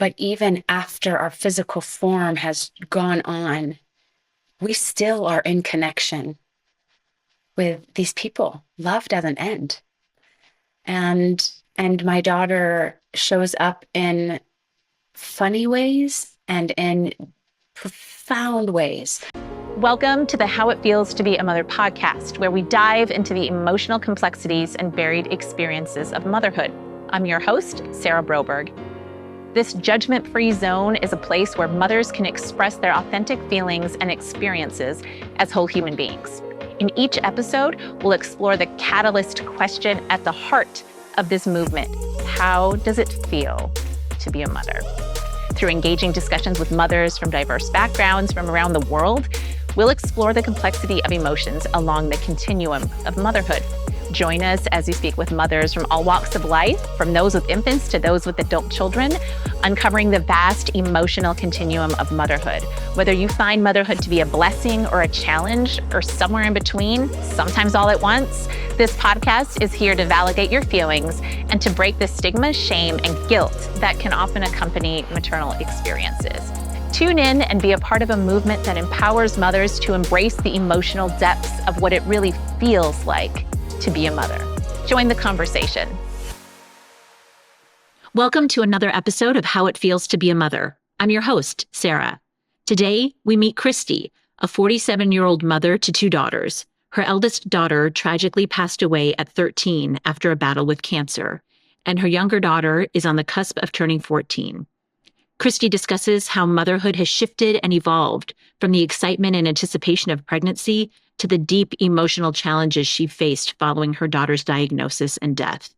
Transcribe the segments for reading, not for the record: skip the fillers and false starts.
But even after our physical form has gone on, we still are in connection with these people. Love doesn't end. And my daughter shows up in funny ways and in profound ways. Welcome to the How It Feels to Be a Mother podcast, where we dive into the emotional complexities and varied experiences of motherhood. I'm your host, Sarah Broberg. This judgment-free zone is a place where mothers can express their authentic feelings and experiences as whole human beings. In each episode, we'll explore the catalyst question at the heart of this movement. How does it feel to be a mother? Through engaging discussions with mothers from diverse backgrounds from around the world, we'll explore the complexity of emotions along the continuum of motherhood. Join us as we speak with mothers from all walks of life, from those with infants to those with adult children, uncovering the vast emotional continuum of motherhood. Whether you find motherhood to be a blessing or a challenge or somewhere in between, sometimes all at once, this podcast is here to validate your feelings and to break the stigma, shame, and guilt that can often accompany maternal experiences. Tune in and be a part of a movement that empowers mothers to embrace the emotional depths of what it really feels like to be a mother. Join the conversation. Welcome to another episode of How It Feels to Be a Mother. I'm your host, Sarah. Today, we meet Christy, a 47-year-old mother to two daughters. Her eldest daughter tragically passed away at 13 after a battle with cancer, and her younger daughter is on the cusp of turning 14. Christy discusses how motherhood has shifted and evolved from the excitement and anticipation of pregnancy to the deep emotional challenges she faced following her daughter's diagnosis and death.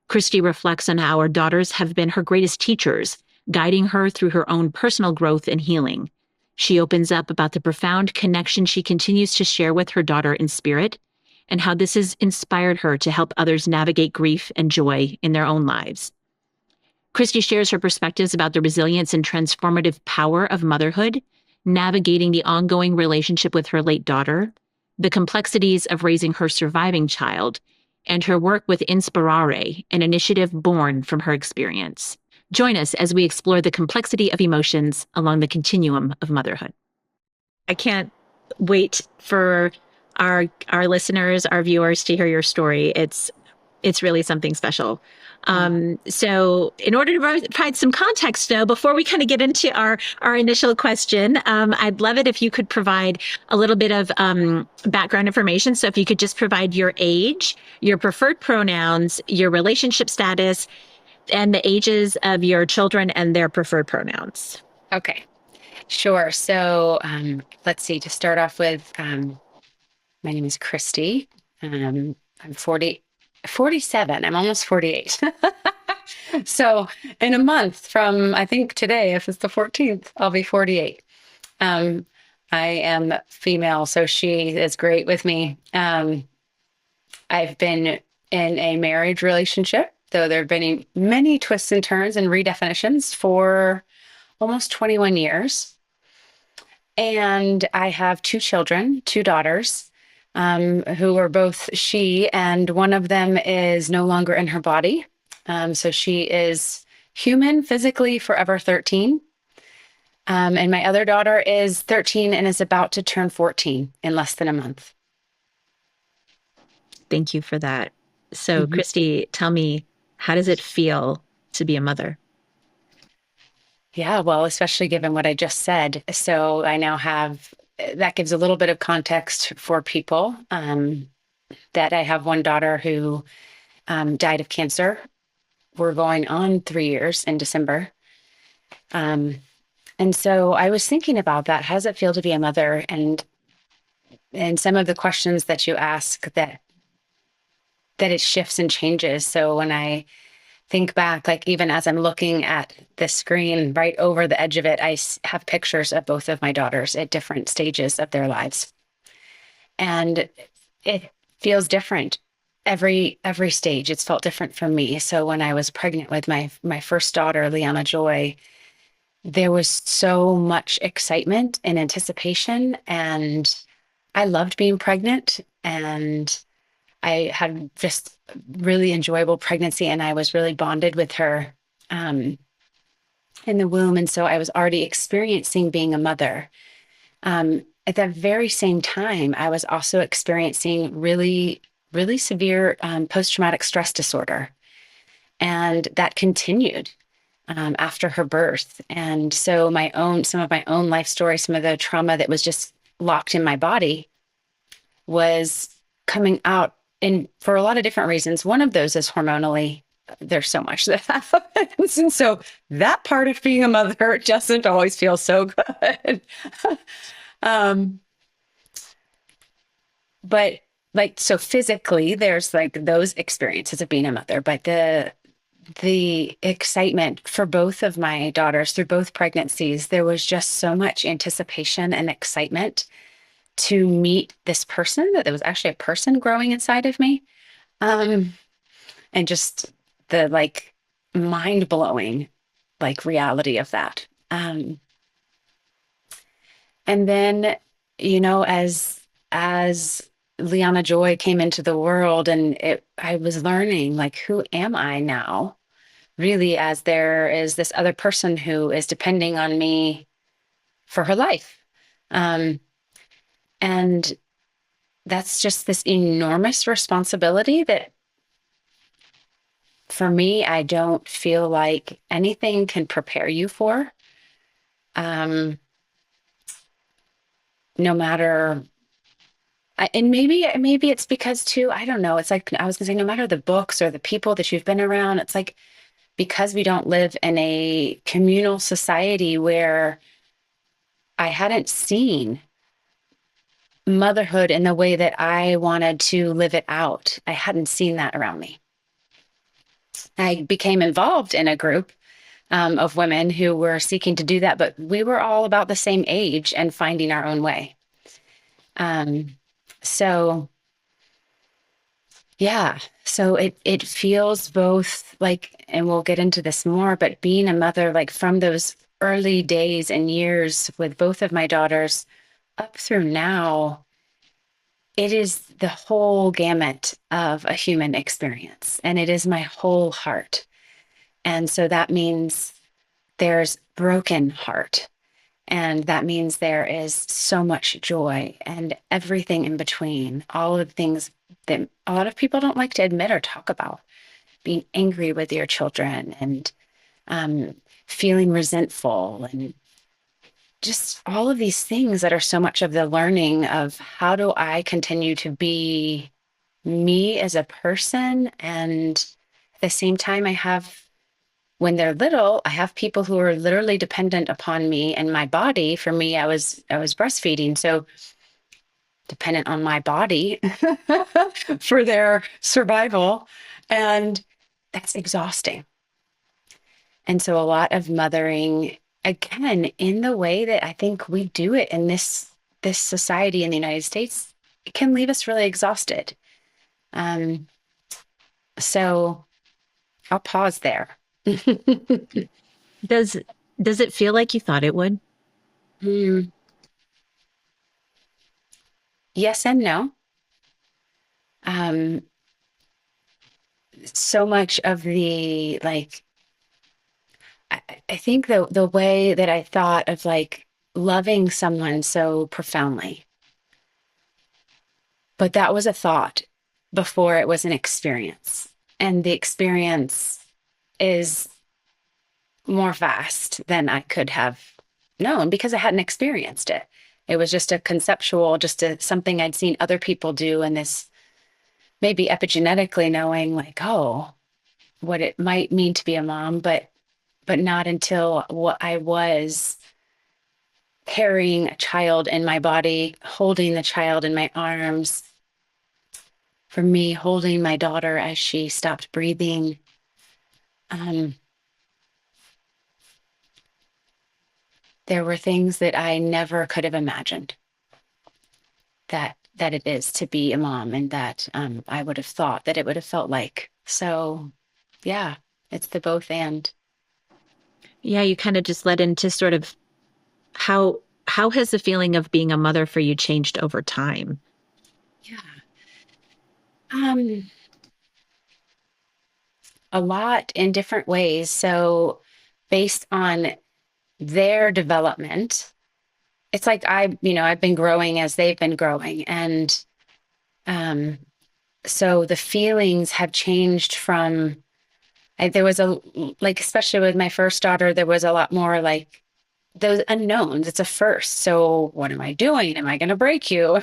Christy reflects on how her daughters have been her greatest teachers, guiding her through her own personal growth and healing. She opens up about the profound connection she continues to share with her daughter in spirit, and how this has inspired her to help others navigate grief and joy in their own lives. Christy shares her perspectives about the resilience and transformative power of motherhood, navigating the ongoing relationship with her late daughter, the complexities of raising her surviving child, and her work with Inspirare, an initiative born from her experience. Join us as we explore the complexity of emotions along the continuum of motherhood. I can't wait for our listeners, our viewers to hear your story. It's really something special. So in order to provide some context, though, before we kind of get into our initial question, I'd love it if you could provide a little bit of background information. So if you could just provide your age, your preferred pronouns, your relationship status, and the ages of your children and their preferred pronouns. Okay, sure. So let's see, to start off with, my name is Christy. I'm 47. I'm almost 48. So in a month from, I think today, if it's the 14th, I'll be 48. I am female, so she is great with me. I've been in a marriage relationship, though there have been many twists and turns and redefinitions for almost 21 years. And I have two children, two daughters, who are both she, and one of them is no longer in her body. So she is human, physically forever 13. And my other daughter is 13 and is about to turn 14 in less than a month. Thank you for that. So, Christy, tell me, how does it feel to be a mother? Yeah, well, especially given what I just said. So I now have, that gives a little bit of context for people, that I have one daughter who died of cancer. We're going on 3 years in December. And so I was thinking about that. How does it feel to be a mother? And some of the questions that you ask, that it shifts and changes. So when I think back, like even as I'm looking at the screen right over the edge of it, I have pictures of both of my daughters at different stages of their lives. And it feels different. Every stage, it's felt different for me. So when I was pregnant with my first daughter, Liana Joy, there was so much excitement and anticipation, and I loved being pregnant, and I had just really enjoyable pregnancy, and I was really bonded with her. in the womb. And so I was already experiencing being a mother. At that very same time, I was also experiencing really severe post-traumatic stress disorder. And that continued after her birth. And so some of my own life story, some of the trauma that was just locked in my body was coming out in for a lot of different reasons. One of those is hormonally. There's so much that happens. And so that part of being a mother doesn't always feel so good. um, but like, so physically, there's like those experiences of being a mother, but the excitement for both of my daughters through both pregnancies, there was just so much anticipation and excitement to meet this person, that there was actually a person growing inside of me. Um, and just the like mind blowing like reality of that. And then, as Liana Joy came into the world, and I was learning like, who am I now? Really, as there is this other person who is depending on me for her life. Um, and that's just this enormous responsibility that for me, I don't feel like anything can prepare you for. Um, no matter, and maybe it's because too, I don't know. It's like I was gonna say, no matter the books or the people that you've been around, it's like because we don't live in a communal society where I hadn't seen motherhood in the way that I wanted to live it out. I hadn't seen that around me. I became involved in a group of women who were seeking to do that, but we were all about the same age and finding our own way. Um, so yeah, so it feels both like, and we'll get into this more, but being a mother, like from those early days and years with both of my daughters up through now, it is the whole gamut of a human experience, and it is my whole heart. And so that means there's broken heart, and that means there is so much joy and everything in between, all of the things that a lot of people don't like to admit or talk about, being angry with your children and um, feeling resentful and just all of these things that are so much of the learning of how do I continue to be me as a person. And at the same time, when they're little, I have people who are literally dependent upon me and my body. For me, I was breastfeeding, so dependent on my body for their survival. And that's exhausting. And so a lot of mothering, again, in the way that I think we do it in this society in the United States, it can leave us really exhausted. Um, so I'll pause there. Does does it feel like you thought it would? Hmm. Yes and no. Um, so much of the like, I think the way that I thought of like loving someone so profoundly, but that was a thought before it was an experience. And the experience is more vast than I could have known because I hadn't experienced it. It was just a conceptual, something I'd seen other people do, and this maybe epigenetically knowing like, oh, what it might mean to be a mom, but not until what I was carrying a child in my body, holding the child in my arms. For me, holding my daughter as she stopped breathing. Um, there were things that I never could have imagined that it is to be a mom, and that I would have thought that it would have felt like. So, yeah, it's the both and. Yeah, you kind of just led into sort of how has the feeling of being a mother for you changed over time? Yeah. A lot in different ways. So, based on their development. It's like I've been growing as they've been growing. And um, so the feelings have changed from, there was like, especially with my first daughter, there was a lot more like those unknowns. It's a first. So what am I doing? Am I going to break you?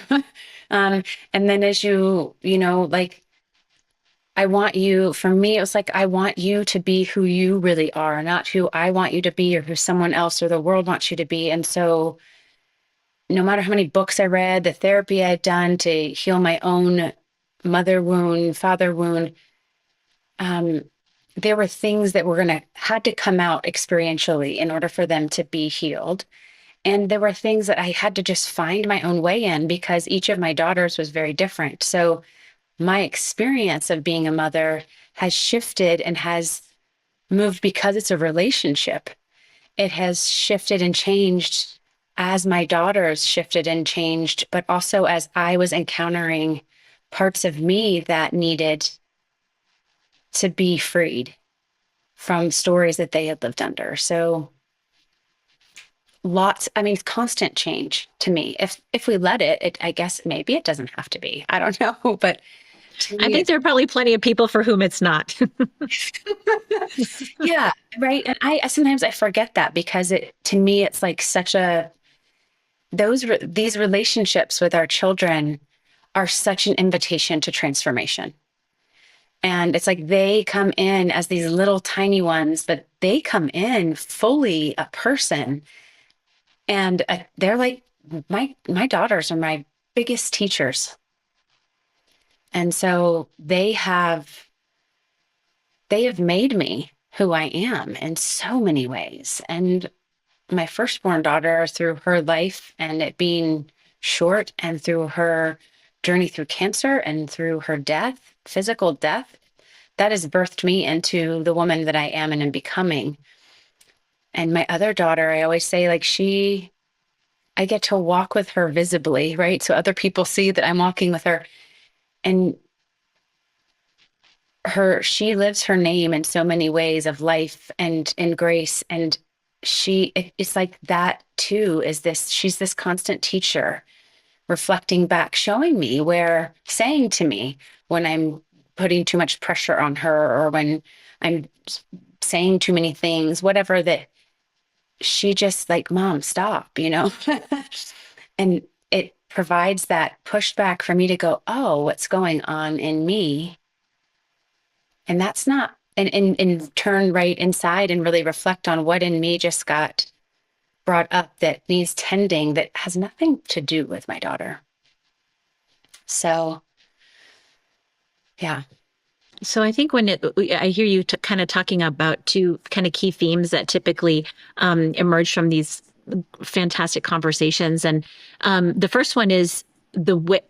And then as like, for me, it was like, I want you to be who you really are, not who I want you to be or who someone else or the world wants you to be. And so no matter how many books I read, the therapy I'd done to heal my own mother wound, father wound, um, there were things that had to come out experientially in order for them to be healed. And there were things that I had to just find my own way in because each of my daughters was very different. So my experience of being a mother has shifted and has moved because it's a relationship. It has shifted and changed as my daughters shifted and changed, but also as I was encountering parts of me that needed to be freed from stories that they had lived under. So constant change to me. If we let it, I guess maybe it doesn't have to be. I don't know, but to I me, think there are probably plenty of people for whom it's not. yeah, right. And I sometimes I forget that because to me it's like these relationships with our children are such an invitation to transformation. And it's like they come in as these little tiny ones, but they come in fully a person. And they're like, my daughters are my biggest teachers. And so they have made me who I am in so many ways. And my firstborn daughter, through her life and it being short, and through her journey through cancer and through her death, physical death, that has birthed me into the woman that I am and am becoming. And my other daughter, I always say, like, I get to walk with her visibly, right? So other people see that I'm walking with her. And she lives her name in so many ways of life and in grace. And it's like that too, she's this constant teacher reflecting back, showing me saying to me when I'm putting too much pressure on her or when I'm saying too many things, whatever, that she just like, Mom, stop, and it provides that pushback for me to go, oh, what's going on in me? And that's not, and turn right inside and really reflect on what in me just got brought up that needs tending that has nothing to do with my daughter. So, yeah. So I think I hear you kind of talking about two kind of key themes that typically emerge from these fantastic conversations. And the first one is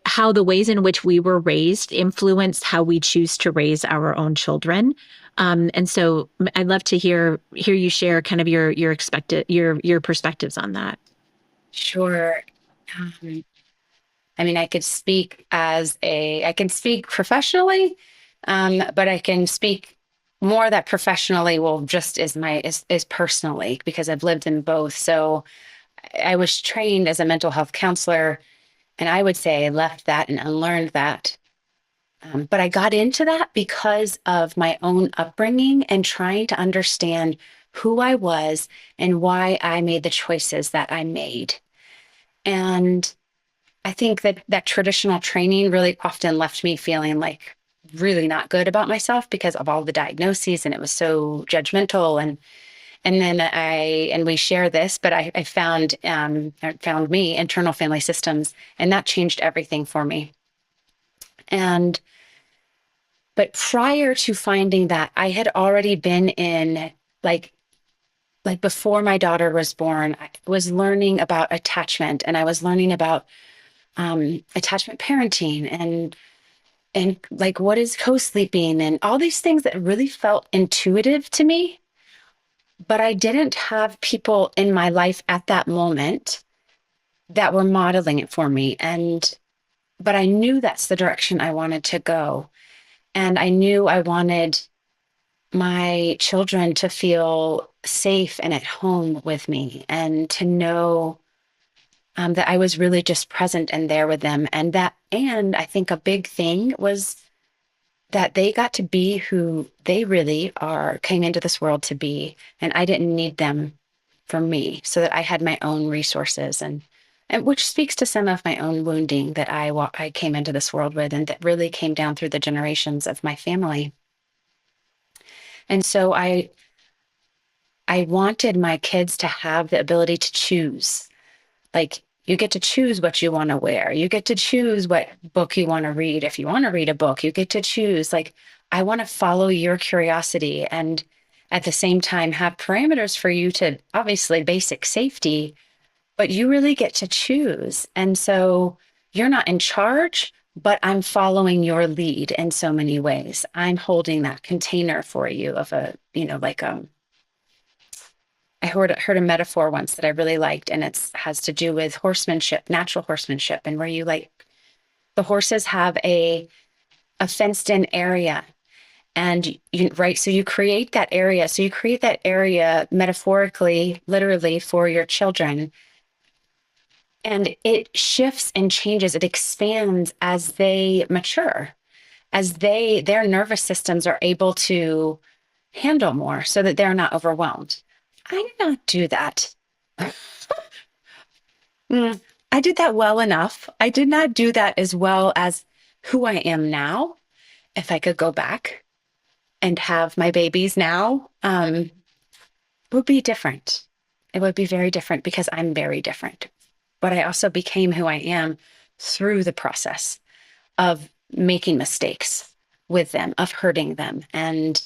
how the ways in which we were raised influence how we choose to raise our own children. And so I'd love to hear you share kind of your perspectives on that. Sure. Um, I can speak professionally, but I can speak more that professionally will just is personally because I've lived in both. So I was trained as a mental health counselor, and I would say I left that and unlearned that. But I got into that because of my own upbringing and trying to understand who I was and why I made the choices that I made. And I think that traditional training really often left me feeling like really not good about myself because of all the diagnoses, and it was so judgmental. And then we share this, but I found me internal family systems, and that changed everything for me. But prior to finding that, I had already been in like before my daughter was born, I was learning about attachment, and I was learning about attachment parenting and like what is co-sleeping and all these things that really felt intuitive to me. But I didn't have people in my life at that moment that were modeling it for me. But I knew that's the direction I wanted to go. And I knew I wanted my children to feel safe and at home with me, and to know that I was really just present and there with them. And I think a big thing was that they got to be who they really came into this world to be. And I didn't need them for me, so that I had my own resources, and which speaks to some of my own wounding that I came into this world with, and that really came down through the generations of my family. And so I wanted my kids to have the ability to choose. Like, you get to choose what you want to wear. You get to choose what book you want to read. If you want to read a book, you get to choose. Like, I want to follow your curiosity, and at the same time have parameters for you to, obviously, basic safety, but you really get to choose. And so you're not in charge, but I'm following your lead in so many ways. I'm holding that container for you of like I heard a metaphor once that I really liked, and it has to do with horsemanship, natural horsemanship, and where you, like, the horses have a fenced in area, and right, so you create that area. So you create that area metaphorically, literally, for your children, and it shifts and changes. It expands as they mature, as their nervous systems are able to handle more, so that they're not overwhelmed. I did not do that. I did that well enough. I did not do that as well as who I am now. If I could go back and have my babies now, it would be different. It would be very different, because I'm very different. But I also became who I am through the process of making mistakes with them, of hurting them, and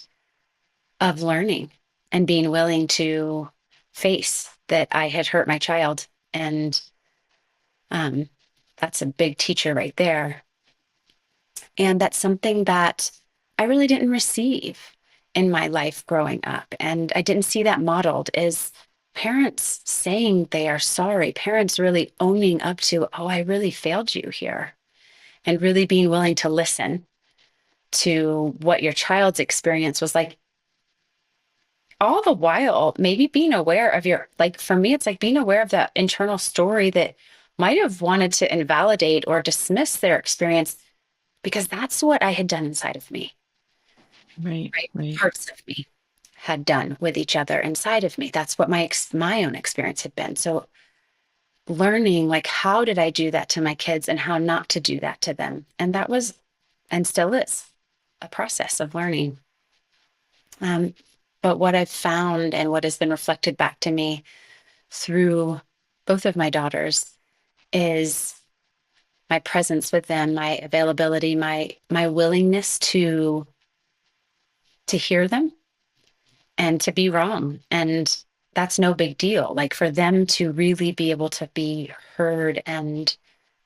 of learning and being willing to face that I had hurt my child. And um, that's a big teacher right there. And that's something that I really didn't receive in my life growing up. And I didn't see that modeled, is parents saying they are sorry, parents really owning up to, oh, I really failed you here, and really being willing to listen to what your child's experience was like. All the while, maybe being aware of like, for me, it's like being aware of that internal story that might have wanted to invalidate or dismiss their experience, because that's what I had done inside of me. Right, Right? right. Parts of me had done with each other inside of me. That's what my own experience had been. So learning, like, how did I do that to my kids, and how not to do that to them. And that was, and still is, a process of learning. But what I've found, and what has been reflected back to me through both of my daughters, is my presence with them, my availability, my willingness to hear them and to be wrong. And that's no big deal. Like, for them to really be able to be heard and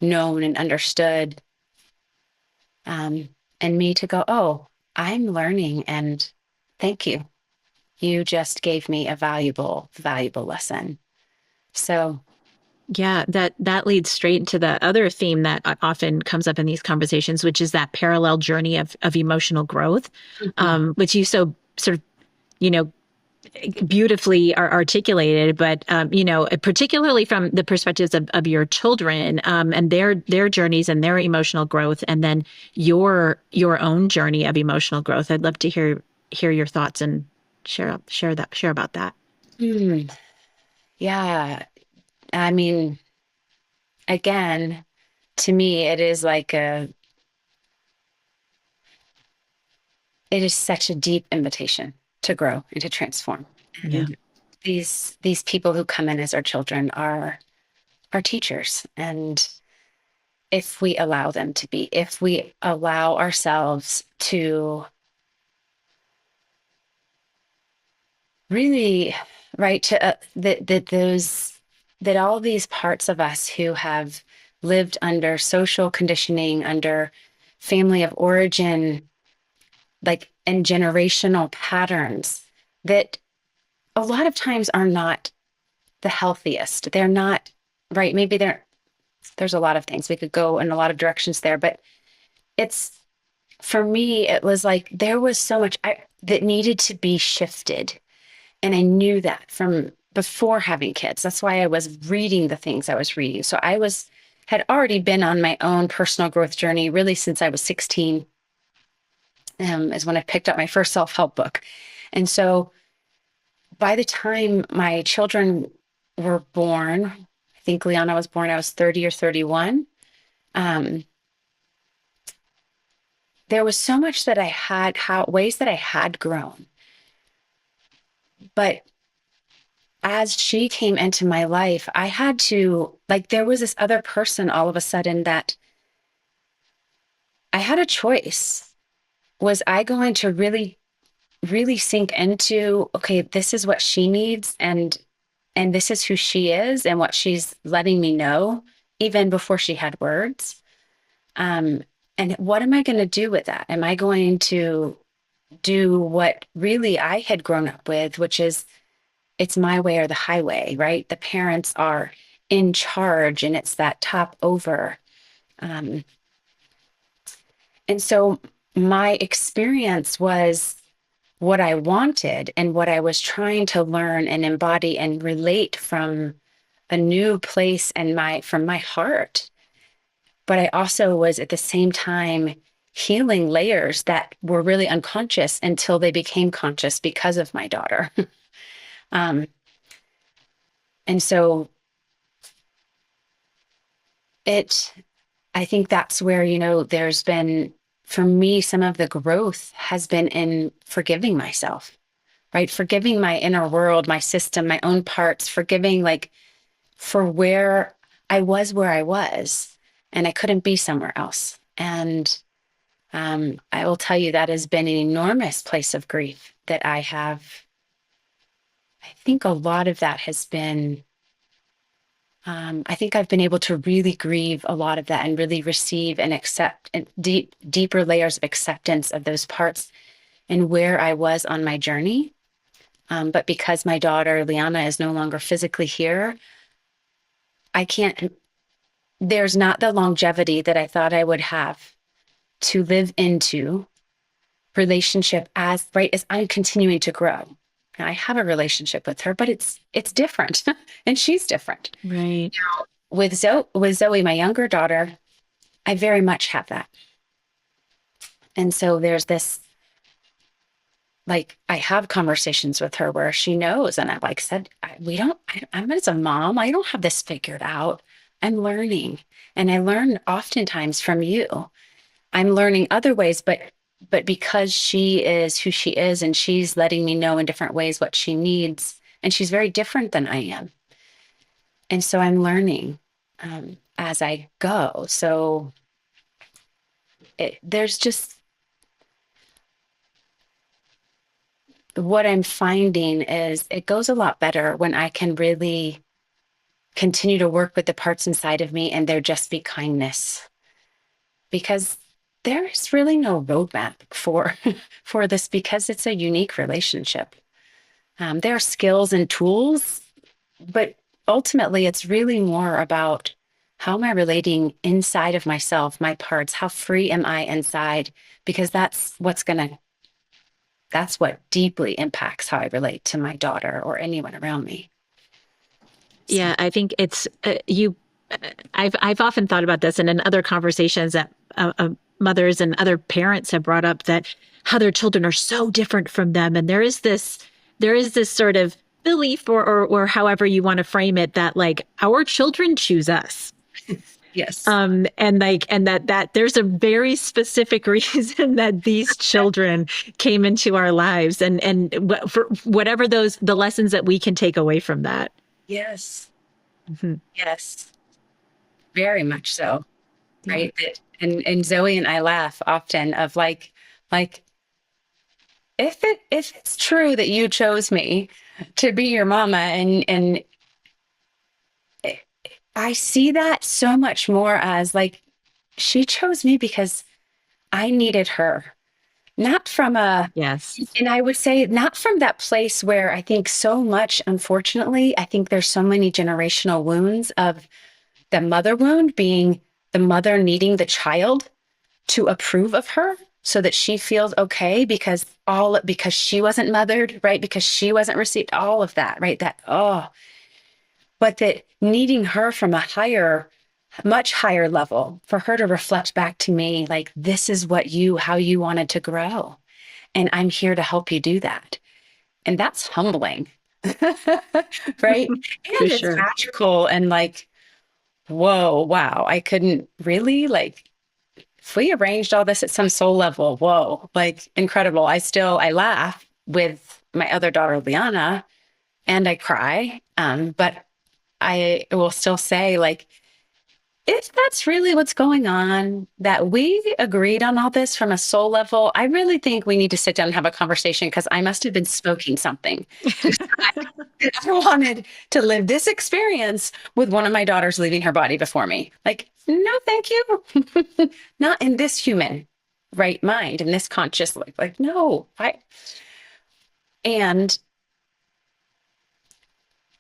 known and understood, and me to go, oh, I'm learning, and thank you. You just gave me a valuable, valuable lesson. So, Yeah, that leads straight into the other theme that often comes up in these conversations, which is that parallel journey of emotional growth, mhm. which you so sort of, you know, beautifully are articulated, but particularly from the perspectives of your children, and their journeys and their emotional growth, and then your own journey of emotional growth. I'd love to hear your thoughts and share about that. Hmm. Yeah. I mean, again, to me, it is such a deep invitation to grow and to transform. Yeah. And these people who come in as our children are our teachers. And if we allow them to be, if we allow ourselves to really, right, to that all these parts of us who have lived under social conditioning, under family of origin, like, and generational patterns that a lot of times are not the healthiest. They're not, right. There's a lot of things we could go in a lot of directions there, but it's for me, it was like there was so much that needed to be shifted. And I knew that from before having kids. That's why I was reading the things I was reading. So had already been on my own personal growth journey really since I was 16, is when I picked up my first self-help book. And so by the time my children were born, I think Liana was born, I was 30 or 31. There was so much that I had, ways that I had grown. But as she came into my life, I had to, like, there was this other person all of a sudden that I had a choice. Was I going to really, really sink into, okay, this is what she needs, and this is who she is and what she's letting me know, even before she had words. And what am I going to do with that? Am I going to do what really I had grown up with, which is it's my way or the highway, right? The parents are in charge and it's that top over. And so my experience was what I wanted and what I was trying to learn and embody and relate from a new place and from my heart. But I also was at the same time healing layers that were really unconscious until they became conscious because of my daughter. And so I think that's where, there's been, for me, some of the growth has been in forgiving myself, right? Forgiving my inner world, my system, my own parts, forgiving like for where I was, and I couldn't be somewhere else. And I will tell you that has been an enormous place of grief that I have. I think a lot of that has been, I think I've been able to really grieve a lot of that and really receive and accept and deeper layers of acceptance of those parts and where I was on my journey. But because my daughter, Liana, is no longer physically here, there's not the longevity that I thought I would have to live into relationship as I'm continuing to grow. And I have a relationship with her, but it's different and she's different. Right. Now, with Zoe, my younger daughter, I very much have that. And so there's this, like, I have conversations with her where she knows, and I've like said, I'm as a mom, I don't have this figured out. I'm learning, and I learn oftentimes from you. I'm learning other ways, but because she is who she is and she's letting me know in different ways what she needs, and she's very different than I am. And so I'm learning as I go. So there's just, what I'm finding is it goes a lot better when I can really continue to work with the parts inside of me and there just be kindness. Because there is really no roadmap for this, because it's a unique relationship. There are skills and tools, but ultimately it's really more about how am I relating inside of myself, my parts, how free am I inside? Because that's what deeply impacts how I relate to my daughter or anyone around me. Yeah, I think it's I've often thought about this, and in other conversations that mothers and other parents have brought up, that how their children are so different from them, and there is this sort of belief, or however you want to frame it, that like our children choose us. Yes. And that there's a very specific reason that these children came into our lives, and for whatever the lessons that we can take away from that. Yes. Mm-hmm. Yes. Very much so. Yeah. Right. And Zoe and I laugh often of like, if it's true that you chose me to be your mama, and I see that so much more as like, she chose me because I needed her, not from Yes. and I would say not from that place where I think so much, unfortunately, I think there's so many generational wounds of the mother wound being the mother needing the child to approve of her. so that she feels okay because she wasn't mothered, right? Because she wasn't received, all of that, right? But that needing her from a higher, much higher level for her to reflect back to me, like, this is how you wanted to grow. And I'm here to help you do that. And that's humbling, right? For And it's sure. magical and like, whoa, wow, I couldn't really like, if we arranged all this at some soul level, whoa, like incredible. I laugh with my other daughter, Liana, and I cry. But I will still say, like, if that's really what's going on, that we agreed on all this from a soul level, I really think we need to sit down and have a conversation because I must have been smoking something. I wanted to live this experience with one of my daughters leaving her body before me. Like, no, thank you. Not in this human right mind, in this conscious life. Like, no. And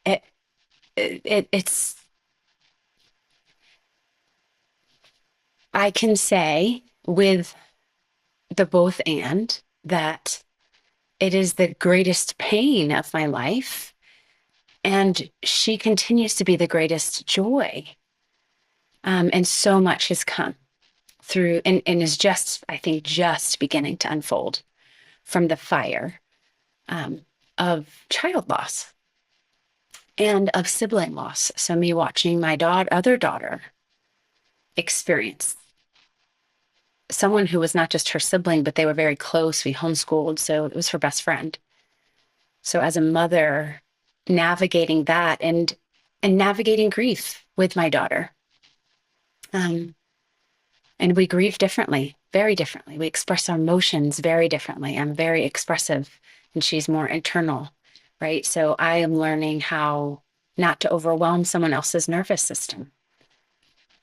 it, it's, I can say with the both and that it is the greatest pain of my life. And she continues to be the greatest joy. And so much has come through and is just, I think, just beginning to unfold from the fire of child loss and of sibling loss. So me watching my other daughter experience someone who was not just her sibling, but they were very close. We homeschooled, so it was her best friend. So as a mother, navigating that and navigating grief with my daughter. And we grieve differently, very differently. We express our emotions very differently. I'm very expressive and she's more internal, right? So I am learning how not to overwhelm someone else's nervous system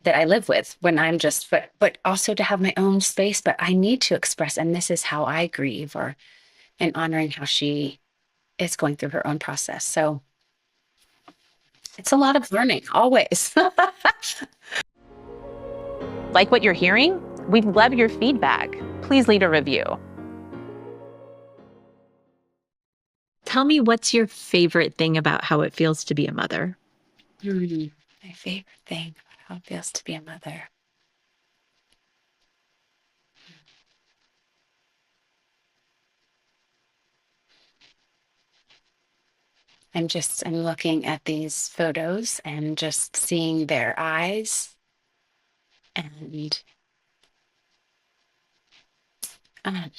that I live with when I'm just, but also to have my own space, but I need to express, and this is how I grieve, or and honoring how she is going through her own process. So it's a lot of learning, always. Like what you're hearing? We'd love your feedback. Please leave a review. Tell me, what's your favorite thing about how it feels to be a mother? My favorite thing about how it feels to be a mother. I'm looking at these photos and just seeing their eyes. And I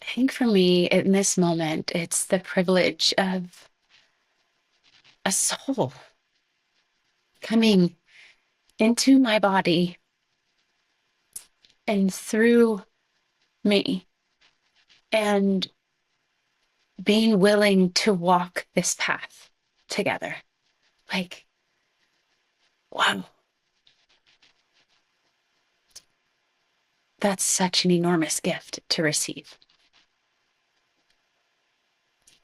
think for me, in this moment, it's the privilege of a soul coming into my body and through me and being willing to walk this path together. Like, wow, that's such an enormous gift to receive.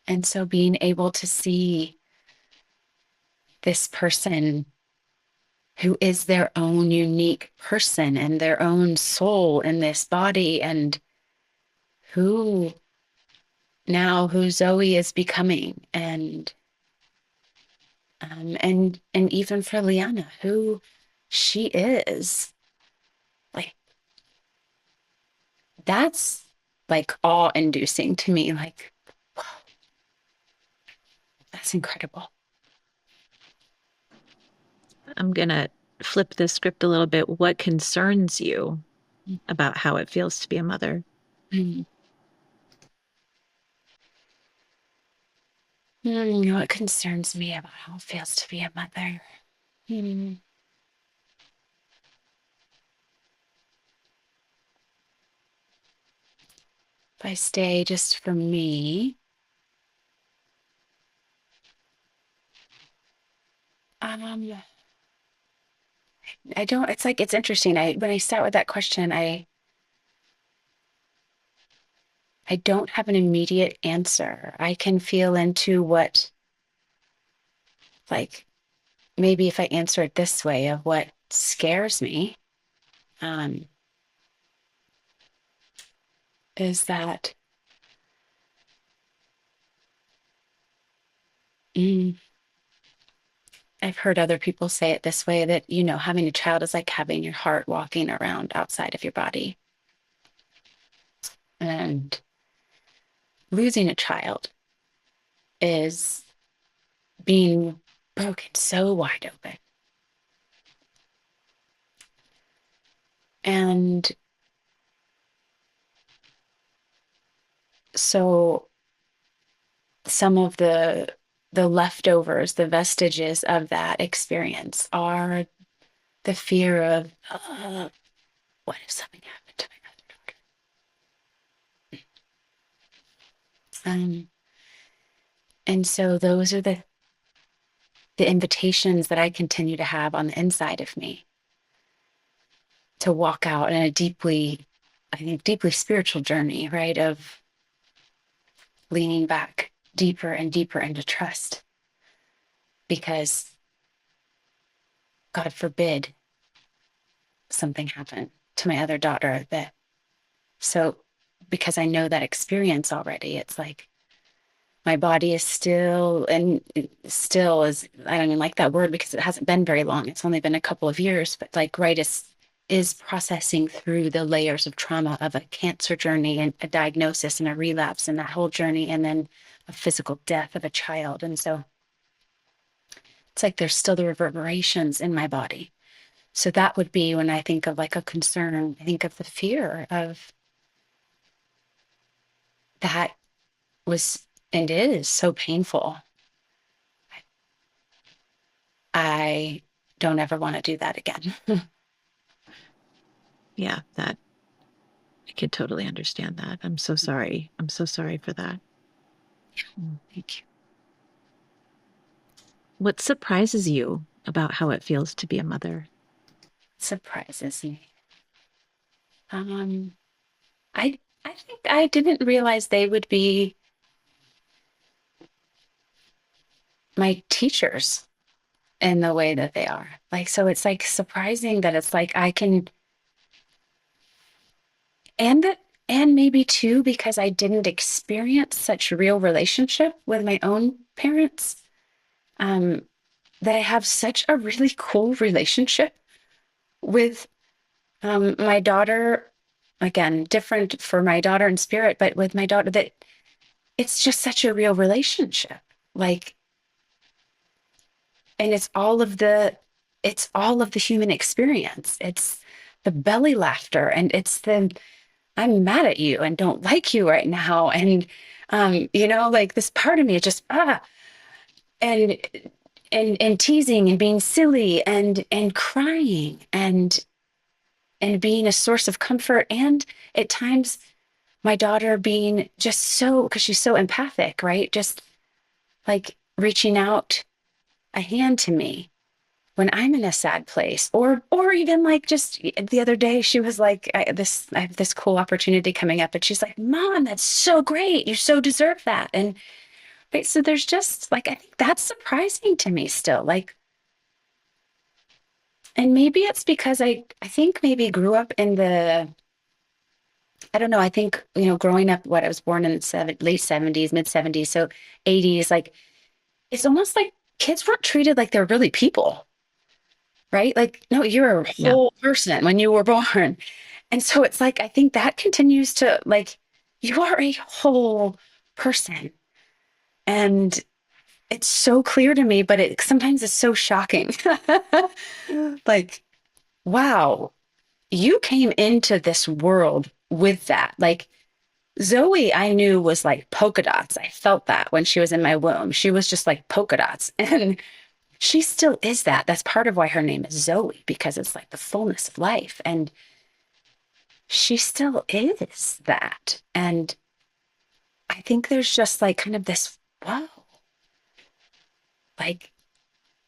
And so being able to see this person who is their own unique person and their own soul in this body, and who Zoe is becoming, and even for Liana, who she is, like, that's like awe-inducing to me. Like, wow, that's incredible. I'm going to flip the script a little bit. What concerns you about how it feels to be a mother? What concerns me about how it feels to be a mother? If I stay just for me, I don't, it's like, it's interesting. When I start with that question, I don't have an immediate answer. I can feel into what, like, maybe if I answer it this way, of what scares me, um, is that mm, I've heard other people say it this way, that, having a child is like having your heart walking around outside of your body. And losing a child is being broken so wide open. And so some of the leftovers, the vestiges of that experience are the fear of, what if something happened to my other daughter? And so those are the invitations that I continue to have on the inside of me to walk out in a I think, deeply spiritual journey, right? Of leaning back deeper and deeper into trust. Because God forbid something happened to my other daughter, because I know that experience already, it's like my body is still, and it still is, I don't even like that word because it hasn't been very long. It's only been a couple of years, but like, right, is processing through the layers of trauma of a cancer journey and a diagnosis and a relapse and that whole journey, and then a physical death of a child. And so it's like there's still the reverberations in my body. So that would be when I think of like a concern, I think of the fear of that was and is so painful. I don't ever want to do that again. Yeah, that I could totally understand that. I'm so sorry. I'm so sorry for that. Thank you. What surprises you about how it feels to be a mother? Surprises me. Um, I think I didn't realize they would be my teachers in the way that they are. Like, so it's like surprising that it's like I can, and that, and maybe too, because I didn't experience such real relationship with my own parents, um, that I have such a really cool relationship with my daughter. Again, different for my daughter in spirit, but with my daughter, that it's just such a real relationship. Like, and it's all of the human experience. It's the belly laughter, and it's the I'm mad at you and don't like you right now. And like this part of me is just and and teasing and being silly and crying and being a source of comfort, and at times my daughter being just so, because she's so empathic, right? Just like reaching out a hand to me when I'm in a sad place, or even like just the other day, she was like, I have this cool opportunity coming up, and she's like, Mom, that's so great. You so deserve that. And right, so there's just like, I think that's surprising to me still. Like, and maybe it's because I think maybe grew up in I don't know, I think, growing up, I was born in the late 70s, mid 70s, so 80s, like it's almost like kids weren't treated like they're really people, right? Like, no, you're a Yeah. whole person when you were born. And so it's like, I think that continues to, like, you are a whole person. And it's so clear to me, but it sometimes is so shocking. Like, wow, you came into this world with that. Like, Zoe, I knew was like polka dots. I felt that when she was in my womb. She was just like polka dots. And she still is that. That's part of why her name is Zoe, because it's like the fullness of life. And she still is that. And I think there's just like kind of this, whoa, like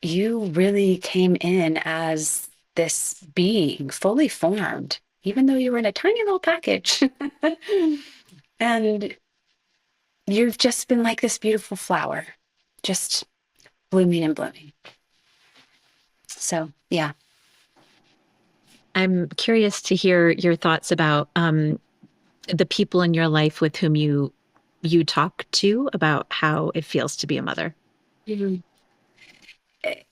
you really came in as this being fully formed, even though you were in a tiny little package. And you've just been like this beautiful flower, just blooming and blooming. So, yeah. I'm curious to hear your thoughts about the people in your life with whom you talk to about how it feels to be a mother. Mhm.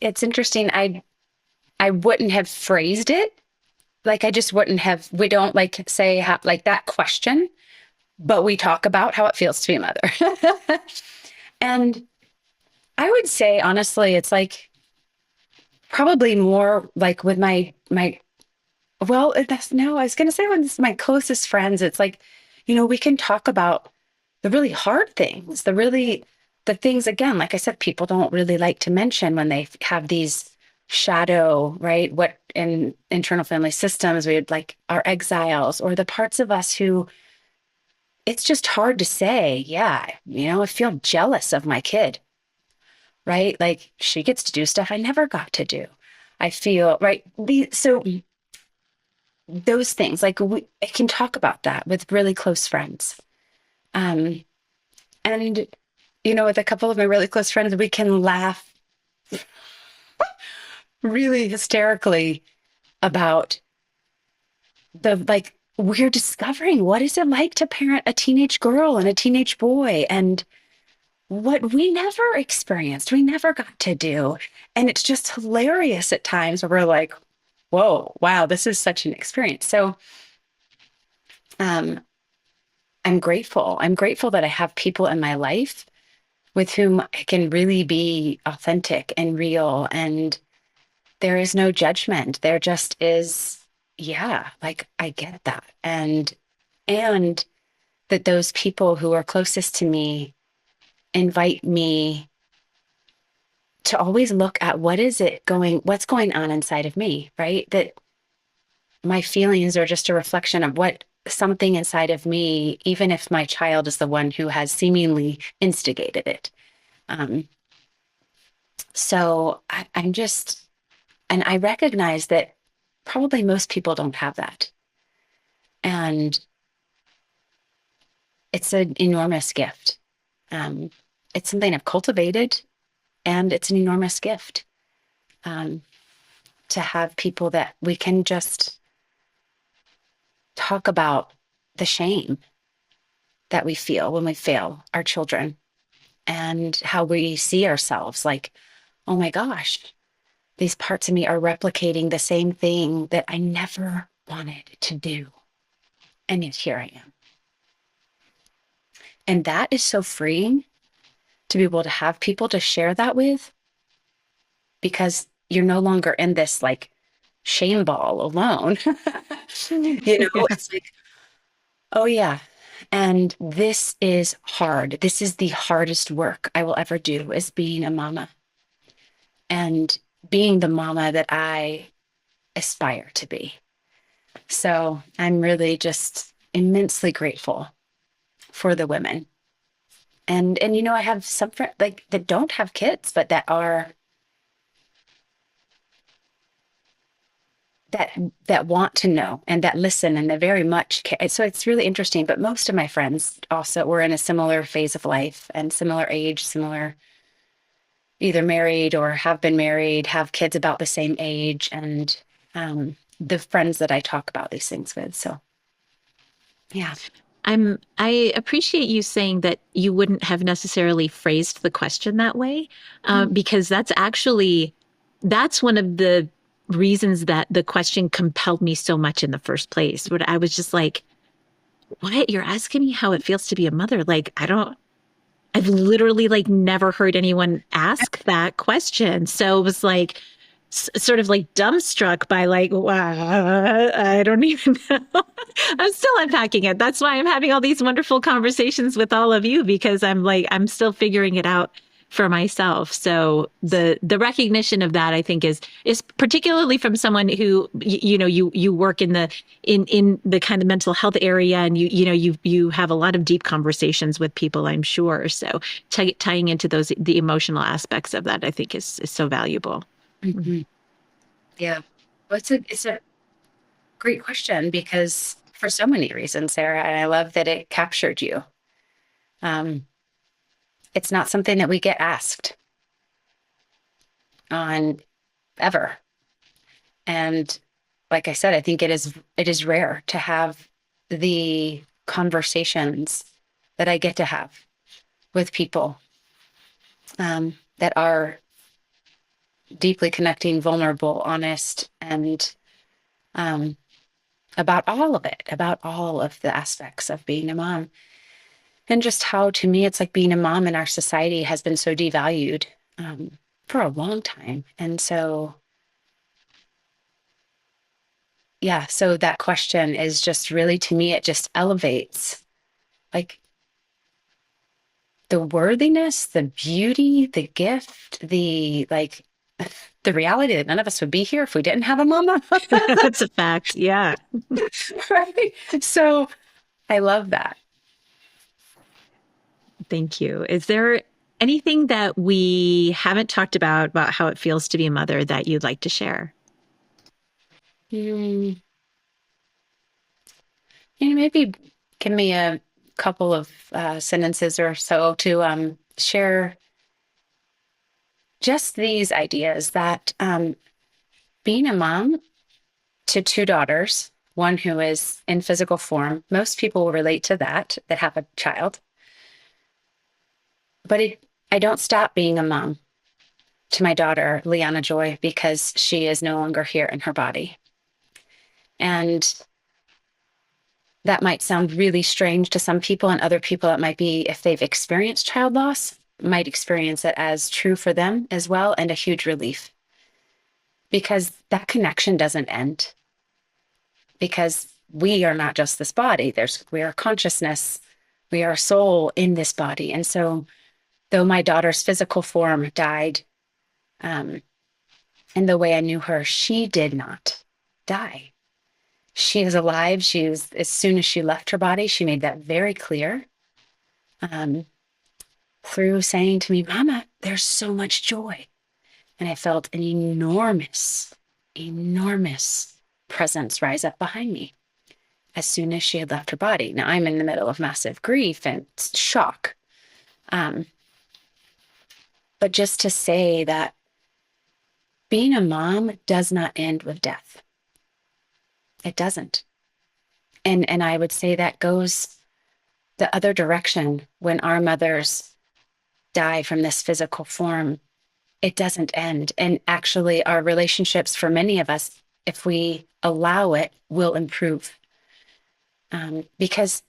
It's interesting. I wouldn't have phrased it like I just wouldn't have. We don't like say how, like that question, but we talk about how it feels to be a mother. And I would say honestly, it's like probably more like with my well, that's no, I was gonna say when it's my closest friends, it's like, we can talk about the really hard things, the things again, like I said, people don't really like to mention when they have these shadow, right? What in internal family systems, we would like our exiles or the parts of us who it's just hard to say, yeah, I feel jealous of my kid, right? Like she gets to do stuff I never got to do. I feel, right? So those things, like I can talk about that with really close friends. Um, and, with a couple of my really close friends, we can laugh really hysterically about like, we're discovering what is it like to parent a teenage girl and a teenage boy and what we never experienced, we never got to do. And it's just hilarious at times where we're like, whoa, wow, this is such an experience. So, um, I'm grateful. I'm grateful that I have people in my life with whom I can really be authentic and real. And there is no judgment. There just is, yeah, like I get that. And that those people who are closest to me invite me to always look at what's going on inside of me, right? That my feelings are just a reflection of what something inside of me, even if my child is the one who has seemingly instigated it. Um, so I'm just, and I recognize that probably most people don't have that. And it's an enormous gift. Um, it's something I've cultivated, and it's an enormous gift um, to have people that we can just talk about the shame that we feel when we fail our children and how we see ourselves like, oh my gosh, these parts of me are replicating the same thing that I never wanted to do. And yet here I am. And that is so freeing to be able to have people to share that with because you're no longer in this like shame ball alone. It's like, oh yeah. And this is hard. This is the hardest work I will ever do is being a mama and being the mama that I aspire to be. So I'm really just immensely grateful for the women. And I have some friends like that don't have kids, but that want to know and that listen and that very much care. So it's really interesting. But most of my friends also were in a similar phase of life and similar age, similar either married or have been married, have kids about the same age, and the friends that I talk about these things with. So yeah. I appreciate you saying that you wouldn't have necessarily phrased the question that way, because that's one of the reasons that the question compelled me so much in the first place. But I was just like, what? You're asking me how it feels to be a mother? Like, I've literally like never heard anyone ask that question. So it was like sort of like dumbstruck by like, wow, I don't even know. I'm still unpacking it. That's why I'm having all these wonderful conversations with all of you because I'm still figuring it out for myself. So the recognition of that I think is particularly from someone who you work in the kind of mental health area and you have a lot of deep conversations with people, I'm sure. So tying into the emotional aspects of that I think is so valuable. Mhm. Yeah. Well, it's a great question because for so many reasons, Sarah, and I love that it captured you. Um, it's not something that we get asked on ever. And like I said, I think it is rare to have the conversations that I get to have with people that are deeply connecting, vulnerable, honest, and um, about all of it, about all of the aspects of being a mom. And just how, to me, it's like being a mom in our society has been so devalued um, for a long time. And so, yeah, so that question is just really, to me, it just elevates like the worthiness, the beauty, the gift, the like, the reality that none of us would be here if we didn't have a mama. That's a fact. Yeah. Right. So I love that. Thank you. Is there anything that we haven't talked about how it feels to be a mother that you'd like to share? Hmm. Maybe give me a couple of sentences or so to share just these ideas that being a mom to two daughters, one who is in physical form, most people will relate to that have a child. But I don't stop being a mom to my daughter, Liana Joy, because she is no longer here in her body. And that might sound really strange to some people, and other people, it might be, if they've experienced child loss, might experience it as true for them as well, and a huge relief because that connection doesn't end. Because we are not just this body, we are consciousness, we are soul in this body. And so, though my daughter's physical form died, um, and the way I knew her, she did not die. She is alive. As soon as she left her body, she made that very clear. Um, through saying to me, Mama, there's so much joy. And I felt an enormous, enormous presence rise up behind me as soon as she had left her body. Now I'm in the middle of massive grief and shock. Um, but just to say that being a mom does not end with death. It doesn't. And I would say that goes the other direction when our mothers die from this physical form. It doesn't end. And actually, our relationships for many of us, if we allow it, will improve. Because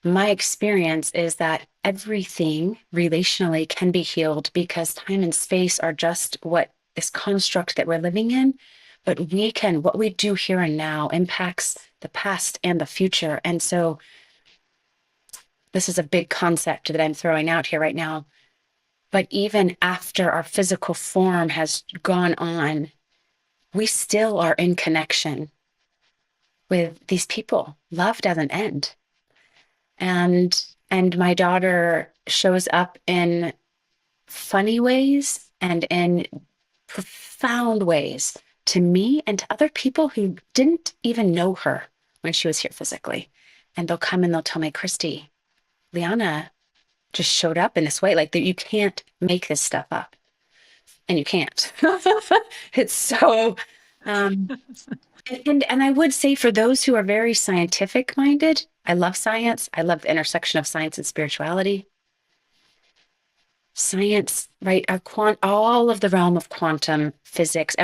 my experience is that everything relationally can be healed because time and space are just this construct that we're living in. But what we do here and now impacts the past and the future. And so this is a big concept that I'm throwing out here right now. But even after our physical form has gone on, we still are in connection with these people. Love doesn't end. And my daughter shows up in funny ways and in profound ways to me and to other people who didn't even know her when she was here physically. And they'll come and they'll tell me, Christy, Liana just showed up in this way. Like that, you can't make this stuff up. And you can't. It's so and I would say for those who are very scientific minded, I love science. I love the intersection of science and spirituality. Science, right? All of the realm of quantum physics,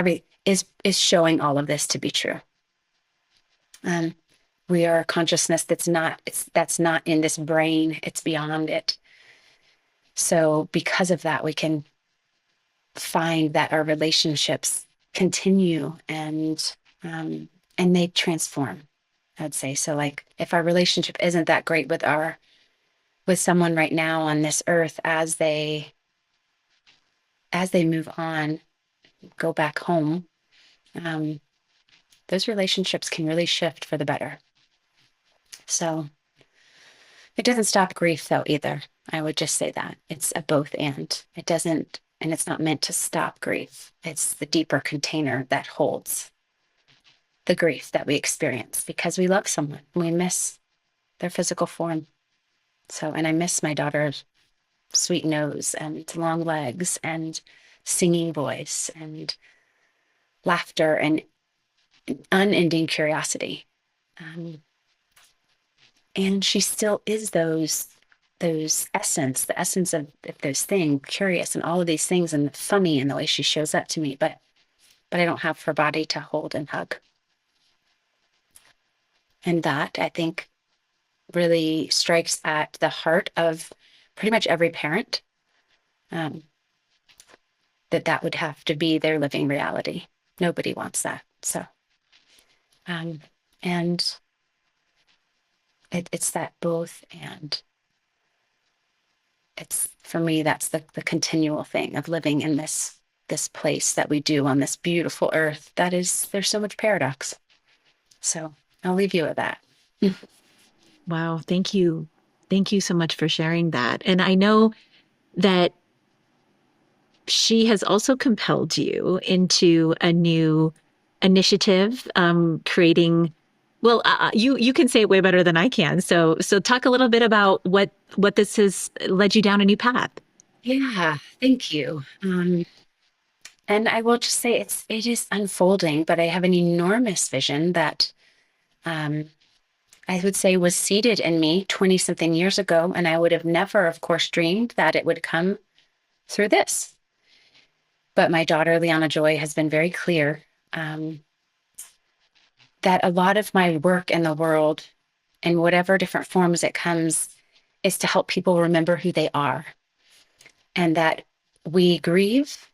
is showing all of this to be true. We are a consciousness that's not in this brain. It's beyond it. So because of that, we can find that our relationships continue and they transform, I'd say. So like if our relationship isn't that great with someone right now on this earth, as they move on, go back home, those relationships can really shift for the better. So it doesn't stop grief though either. I would just say that it's a both and. It doesn't, and it's not meant to stop grief. It's the deeper container that holds the grief that we experience because we love someone. We miss their physical form. So, and I miss my daughter's sweet nose and long legs and singing voice and laughter. And unending curiosity. And she still is those essence, the essence of those things, curious and all of these things, and funny in the way she shows up to me, but I don't have her body to hold and hug. And that, I think, really strikes at the heart of pretty much every parent, that would have to be their living reality. Nobody wants that. So, and it's that both and. It's, for me, that's the continual thing of living in this place that we do on this beautiful earth. That is, there's so much paradox. So I'll leave you with that. Wow. Thank you. Thank you so much for sharing that. And I know that she has also compelled you into a new initiative, creating, well, you can say it way better than I can. So talk a little bit about what this has led you down a new path. Yeah, thank you. And I will just say it is unfolding, but I have an enormous vision that I would say was seeded in me 20 something years ago. And I would have never, of course, dreamed that it would come through this. But my daughter, Liana Joy, has been very clear that a lot of my work in the world, in whatever different forms it comes, is to help people remember who they are. And that we grieve,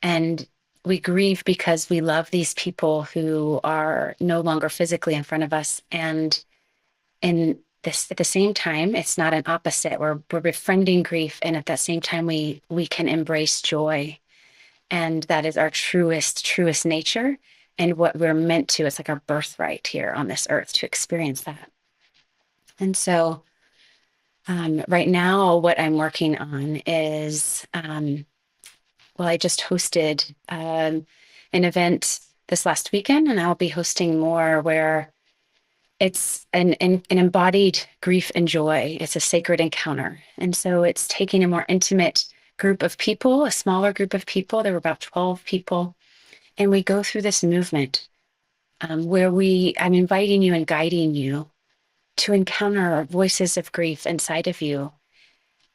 and we grieve because we love these people who are no longer physically in front of us. And in this, at the same time, it's not an opposite. We're befriending grief, and at that same time, we can embrace joy. And that is our truest nature, and what we're meant to. It's like our birthright here on this earth to experience that. And so right now, what I'm working on is, well, I just hosted an event this last weekend, and I'll be hosting more, where it's an embodied grief and joy. It's a sacred encounter. And so it's taking a more intimate group of people, a smaller group of people. There were about 12 people. And we go through this movement where I'm inviting you and guiding you to encounter voices of grief inside of you.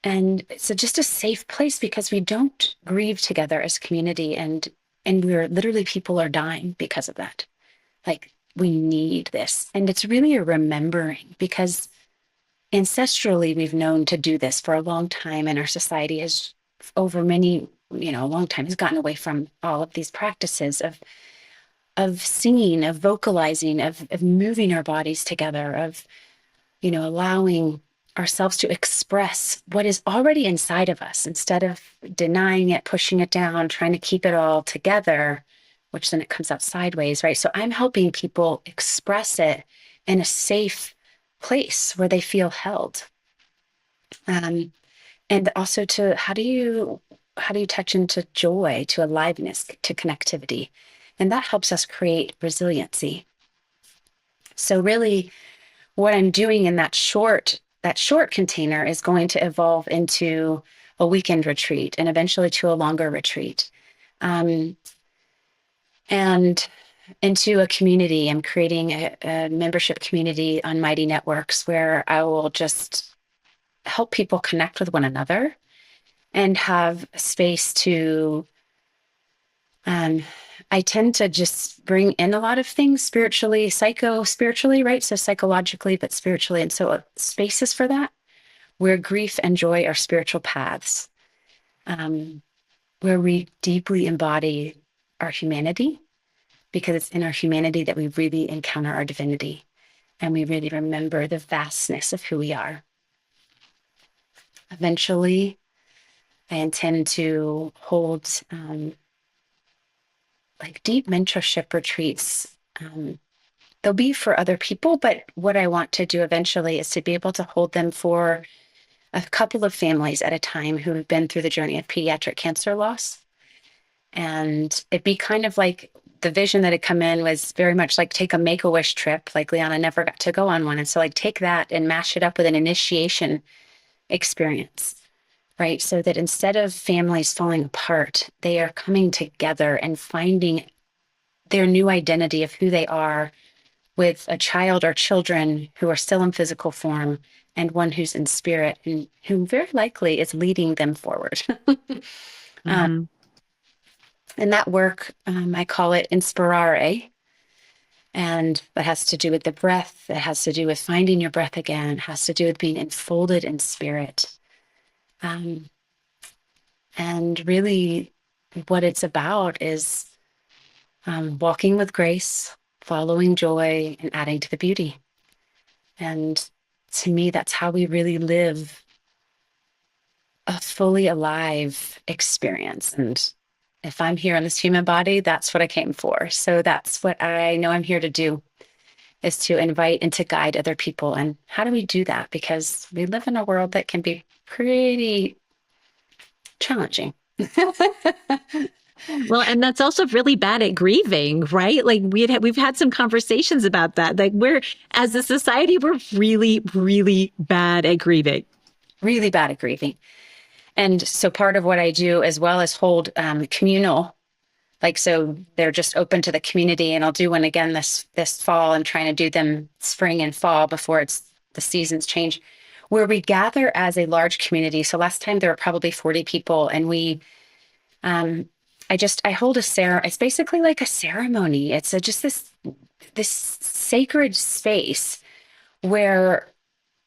And it's just a safe place, because we don't grieve together as a community. And we're literally, people are dying because of that. Like, we need this. And it's really a remembering, because ancestrally, we've known to do this for a long time. And our society has, over many, a long time, has gotten away from all of these practices of singing, of vocalizing, of moving our bodies together, of, allowing ourselves to express what is already inside of us, instead of denying it, pushing it down, trying to keep it all together, which then it comes out sideways, right? So I'm helping people express it in a safe place where they feel held. And also how do you touch into joy, to aliveness, to connectivity? And that helps us create resiliency. So really, what I'm doing in that short container is going to evolve into a weekend retreat, and eventually to a longer retreat. And into a community. I'm creating a membership community on Mighty Networks, where I will just help people connect with one another and have space to, I tend to just bring in a lot of things spiritually, spiritually, right? So psychologically, but spiritually. And so spaces for that, where grief and joy are spiritual paths, where we deeply embody our humanity, because it's in our humanity that we really encounter our divinity, and we really remember the vastness of who we are. Eventually, I intend to hold like deep mentorship retreats. They'll be for other people, but what I want to do eventually is to be able to hold them for a couple of families at a time who have been through the journey of pediatric cancer loss. And it'd be kind of like, the vision that had come in was very much like, take a Make-A-Wish trip. Like, Liana never got to go on one. And so like, take that and mash it up with an initiation experience, right? So that instead of families falling apart, they are coming together and finding their new identity of who they are with a child or children who are still in physical form and one who's in spirit and who very likely is leading them forward. um, Mm-hmm. and that work, I call it Inspirare. And that has to do with the breath. It has to do with finding your breath again. It has to do with being enfolded in spirit. Um, and really, what it's about is walking with grace, following joy, and adding to the beauty. And to me, that's how we really live a fully alive experience. And if I'm here in this human body, that's what I came for. So that's what I know I'm here to do, is to invite and to guide other people. And how do we do that? Because we live in a world that can be pretty challenging. Well, and that's also really bad at grieving, right? Like we've had some conversations about that. Like we're, as a society, we're really, really bad at grieving. Really bad at grieving. And so part of what I do as well is hold communal, like, so they're just open to the community. And I'll do one again this fall. I'm trying to do them spring and fall before the seasons change, where we gather as a large community. So last time there were probably 40 people, and um, I hold it's basically like a ceremony. It's just this sacred space where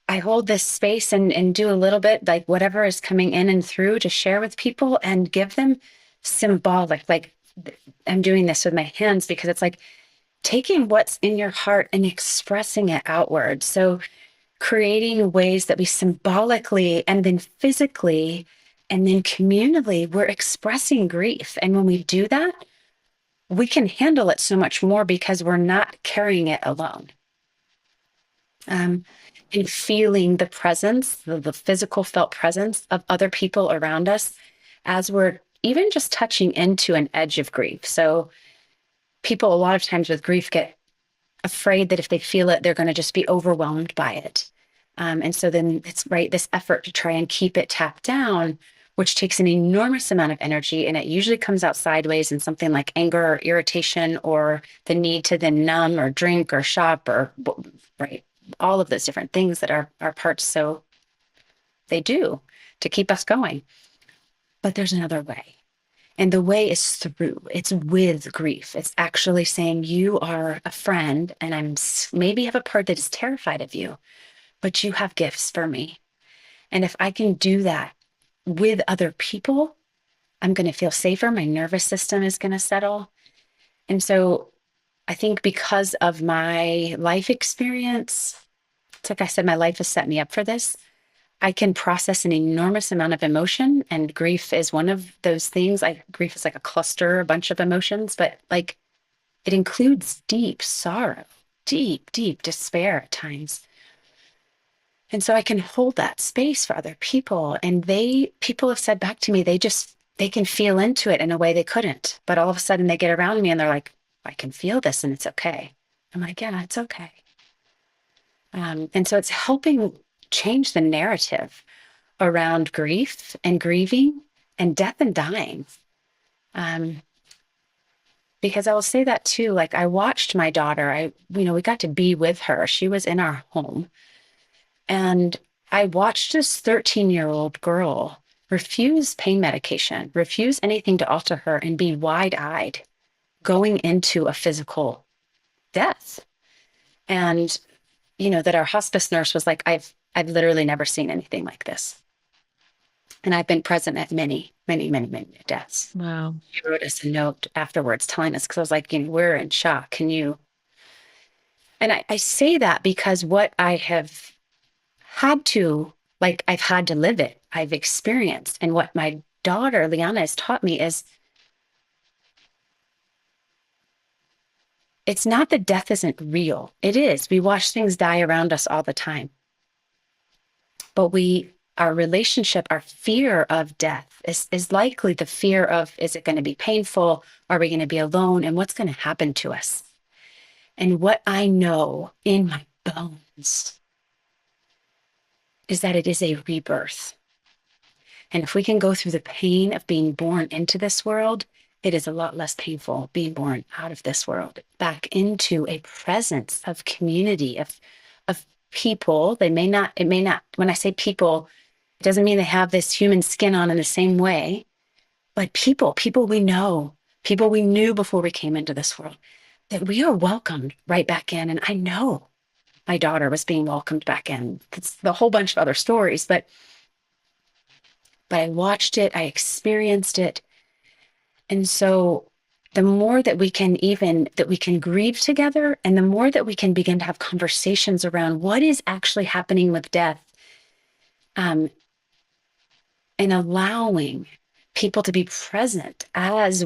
I hold this space and do a little bit like whatever is coming in and through to share with people and give them symbolic, like I'm doing this with my hands because it's like taking what's in your heart and expressing it outward. So creating ways that we symbolically and then physically and then communally, we're expressing grief. And when we do that, we can handle it so much more because we're not carrying it alone. And feeling the presence, the physical felt presence of other people around us as we're even just touching into an edge of grief. So people a lot of times with grief get afraid that if they feel it, they're going to just be overwhelmed by it. And so then it's right, this effort to try and keep it tapped down, which takes an enormous amount of energy. And it usually comes out sideways in something like anger or irritation or the need to then numb or drink or shop or, right, all of those different things that our parts so they do to keep us going. But there's another way. And the way is through, it's with grief. It's actually saying you are a friend and maybe have a part that is terrified of you, but you have gifts for me. And if I can do that with other people, I'm going to feel safer. My nervous system is going to settle. And so I think because of my life experience, it's like I said, my life has set me up for this. I can process an enormous amount of emotion, and grief is one of those things. Grief is like a cluster, a bunch of emotions, but like it includes deep sorrow, deep, deep despair at times. And so I can hold that space for other people. And people have said back to me, they can feel into it in a way they couldn't. But all of a sudden they get around me and they're like, I can feel this and it's okay. I'm like, yeah, it's okay. And so it's helping change the narrative around grief and grieving and death and dying. Because I will say that too, like I watched my daughter, we got to be with her. She was in our home. And I watched this 13-year-old girl refuse pain medication, refuse anything to alter her and be wide-eyed going into a physical death. And that our hospice nurse was like, I've literally never seen anything like this. And I've been present at many, many, many, many deaths. Wow. She wrote us a note afterwards telling us, because I was like, we're in shock. Can you? And I say that because what I have had to, like, I've had to live it. I've experienced. And what my daughter, Liana, has taught me is it's not that death isn't real. It is. We watch things die around us all the time. But our relationship, our fear of death is likely the fear of, is it going to be painful? Are we going to be alone? And what's going to happen to us? And what I know in my bones is that it is a rebirth. And if we can go through the pain of being born into this world it is a lot less painful being born out of this world back into a presence of community, of people. It may not, when I say people, it doesn't mean they have this human skin on in the same way, but people we know, people we knew before we came into this world, that we are welcomed right back in. And I know my daughter was being welcomed back in. It's a whole bunch of other stories, but I watched it, I experienced it. And so the more that we can grieve together, and the more that we can begin to have conversations around what is actually happening with death, and allowing people to be present as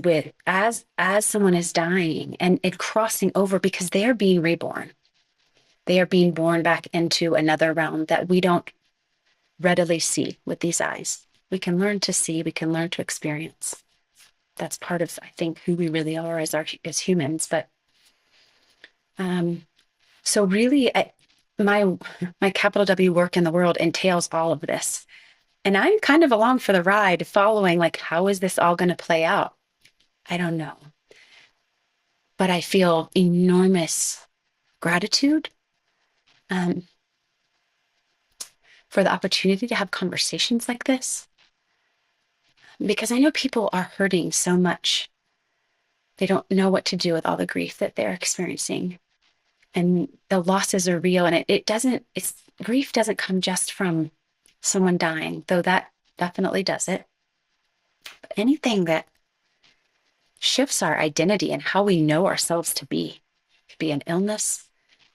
someone is dying, and it crossing over, because they are being reborn. They are being born back into another realm that we don't readily see with these eyes. We can learn to see, we can learn to experience. That's part of, I think, who we really are as humans. But so really, my capital W work in the world entails all of this. And I'm kind of along for the ride, following, like, how is this all going to play out? I don't know. But I feel enormous gratitude for the opportunity to have conversations like this, because I know people are hurting so much. They don't know what to do with all the grief that they're experiencing. And the losses are real. And grief doesn't come just from someone dying, though that definitely does it. But anything that shifts our identity and how we know ourselves to be, could be an illness,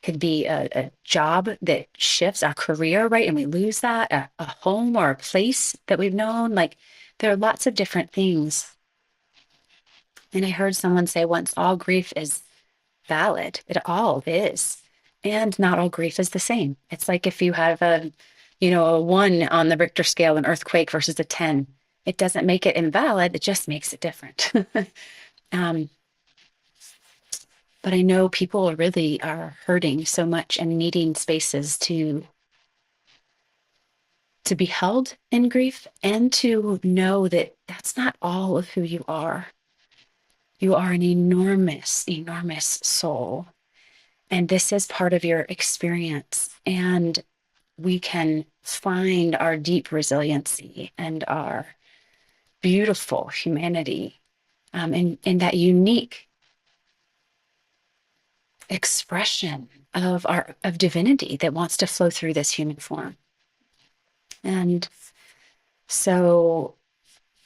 could be a job that shifts our career, right? And we lose that, a home or a place that we've known. Like, there are lots of different things. And I heard someone say once, all grief is valid. It all is. And not all grief is the same. It's like if you have a 1 on the Richter scale, an earthquake, versus a 10. It doesn't make it invalid. It just makes it different. But I know people really are hurting so much and needing spaces to be held in grief, and to know that that's not all of who you are. You are an enormous, enormous soul. And this is part of your experience. And we can find our deep resiliency and our beautiful humanity, in that unique expression of divinity that wants to flow through this human form. And so,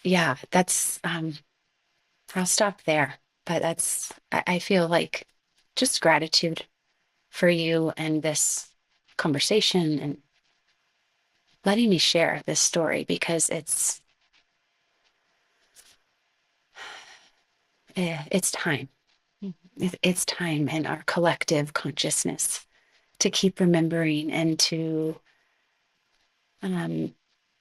yeah, that's, I'll stop there. But I feel like just gratitude for you and this conversation, and letting me share this story, because it's time. It's time in our collective consciousness to keep remembering, and to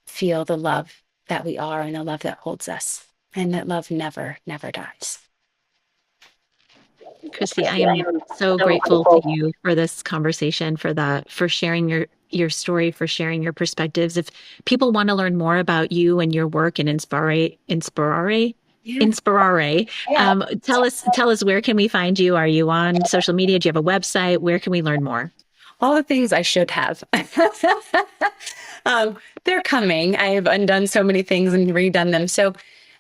feel the love that we are, and the love that holds us, and that love never, never dies. Christy, I am so grateful to you for this conversation, for sharing your story, for sharing your perspectives. If people want to learn more about you and your work and Inspirare, tell us, where can we find you? Are you on social media? Do you have a website? Where can we learn more? All the things I should have. They're coming. I have undone so many things and redone them. So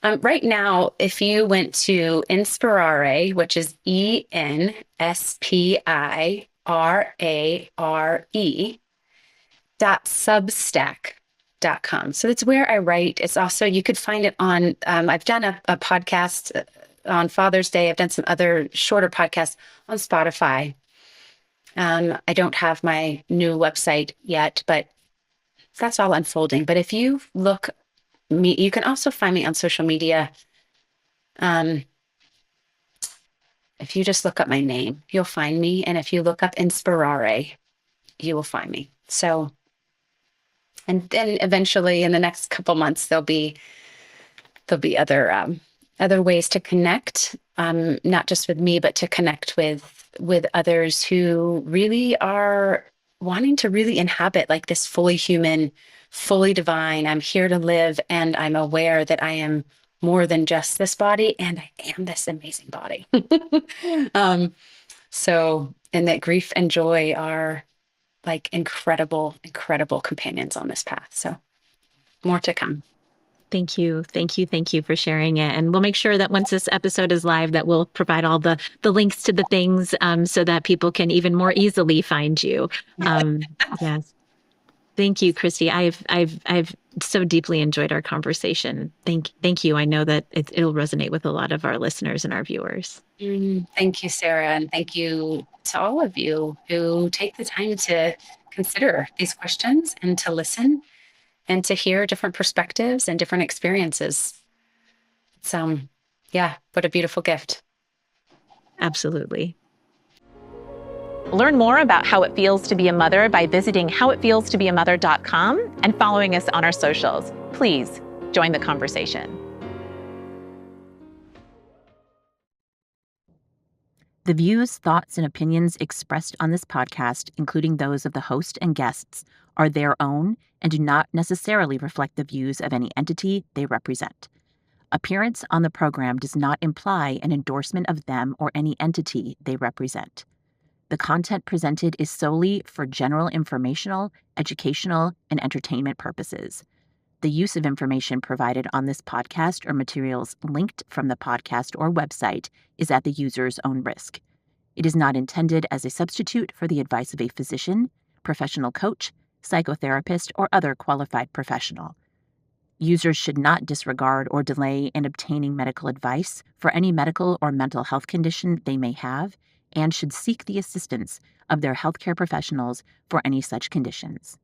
right now, if you went to Inspirare, which is ENSPIRE.substack.com. So that's where I write. It's also, you could find it on, I've done a podcast on Father's Day. I've done some other shorter podcasts on Spotify. I don't have my new website yet, but that's all unfolding. But if you look me, you can also find me on social media. If you just look up my name, you'll find me. And if you look up Inspirare, you will find me. So, and then eventually in the next couple months, there'll be other ways to connect, not just with me, but to connect with others who really are wanting to really inhabit, like, this fully human, fully divine, I'm here to live, and I'm aware that I am more than just this body, and I am this amazing body. um, and that grief and joy are like incredible, incredible companions on this path. So more to come. Thank you. Thank you. Thank you for sharing it. And we'll make sure that once this episode is live, that we'll provide all the links to the things so that people can even more easily find you. Yes. Thank you, Christy. I've so deeply enjoyed our conversation. Thank you. I know that it'll resonate with a lot of our listeners and our viewers. Thank you, Sarah. And thank you to all of you who take the time to consider these questions and to listen and to hear different perspectives and different experiences. It's, yeah, what a beautiful gift. Absolutely. Learn more about how it feels to be a mother by visiting howitfeelstobeamother.com and following us on our socials. Please join the conversation. The views, thoughts, and opinions expressed on this podcast, including those of the host and guests, are their own and do not necessarily reflect the views of any entity they represent. Appearance on the program does not imply an endorsement of them or any entity they represent. The content presented is solely for general informational, educational, and entertainment purposes. The use of information provided on this podcast or materials linked from the podcast or website is at the user's own risk. It is not intended as a substitute for the advice of a physician, professional coach, psychotherapist, or other qualified professional. Users should not disregard or delay in obtaining medical advice for any medical or mental health condition they may have, and should seek the assistance of their healthcare professionals for any such conditions.